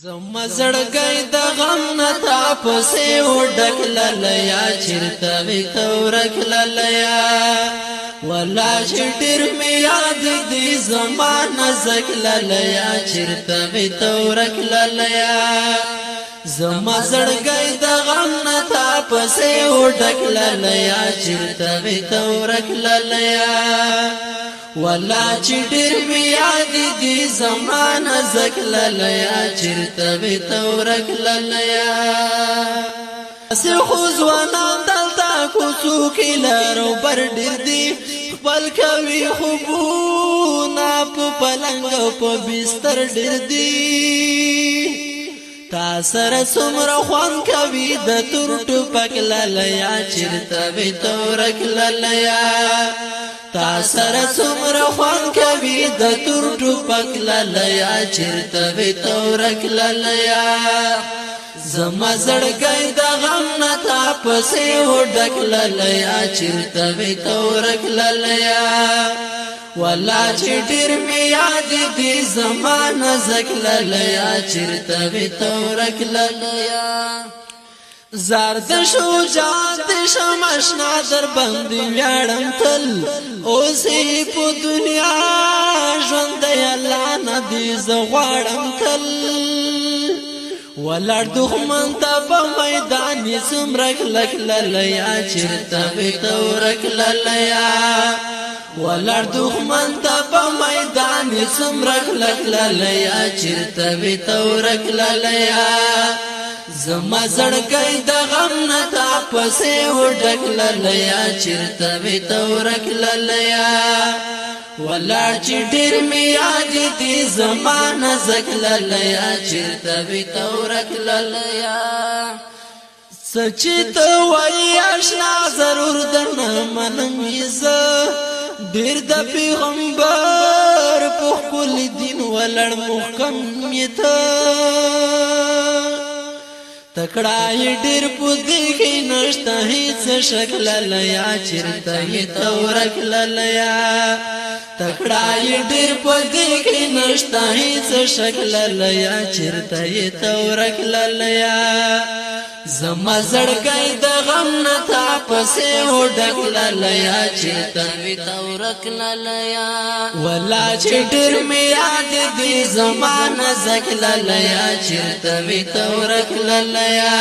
زما زړګی د غم نه تاپسې وډک للیا چیرته وي تورک للیا ولا چې ډېر مې یاد دي زما نازک للیا چیرته وي تورک للیا زما زړګی د غم نه تاپسې وډک للیا چیرته وي تورک للیا ولا چې ډېر مې یاد دي زمانه زک للیا چیرته وي تورک للیا سه خو ځوانان دلته کوڅو کې لارو بر ډېر دي خپل کوي خوبونه په پلنګ او په بستر ډېر دي تا سره څومره خوند کوي د تور ټوپک للیا چیرته وي تورک للیا تا سره څومره خوند کوي د تور ټوپک للیا چیرته وي تورک للیا زما زړګی د غم نه تاپسې وډک للیا چیرته وي تورک للیا ولا چې ډېر مې یاد دي زما نازک للیا چیرته وي تورک للیا زرد شجاعت شم اشنا در باندې ویاړم تل اوسې په دنیا ژوند الله نه دي زغړم تل ولړ دښمن ته په میدان سمرک لک للیا چیرته وي تورک للیا ولړ دښمن ته په میدان سمرک لک للیا چیرته وي تورک للیا زما زړګی د غم نه تاپسې وډک للیا چیرته وي تورک للیا ولا چې ډېر مې یاد دي زما نازک للیا چیرته وي تورک للیا سچې ته وایې اشنا ضرور درنه منم زه ډېر د پیغمبر په خپل دین ولړ محکم یې ته تکړای ډېر پدې کې نشته هیڅ شکل للیا چیرته یې تورک للیا تکړای ډېر پدې کې نشته هیڅ شکل للیا چیرته یې تورک للیا زما زړګی د غم نه تاپسې وډک للیا چیرته وي تورک للیا ولا چې ډېر مې یاد دي زما نازک للیا چیرته وي تورک للیا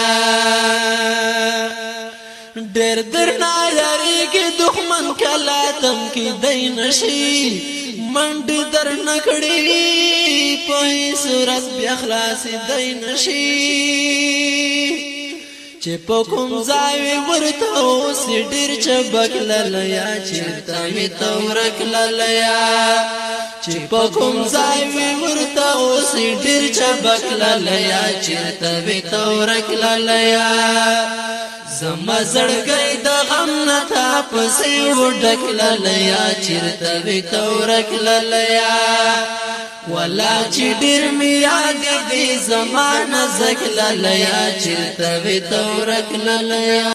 ډېر درنا یاریږي دښمن کله تم کې دی نشي منډې در نکړي په هیڅ ورځ بیا خلاصې دی نشي چې په کوم ځای ورته اوس ډېر چبک للیا چیرته وي تورک للیا چې په کوم ځای ورته اوس ډېر چبک للیا چیرته وي تورک للیا زما زړګی د غم نه تاپسې وډک للیا چیرته وي تورک للیا ولا چې ډېر مې یاد دي زما نازک للیا چیرته وي تورک للیا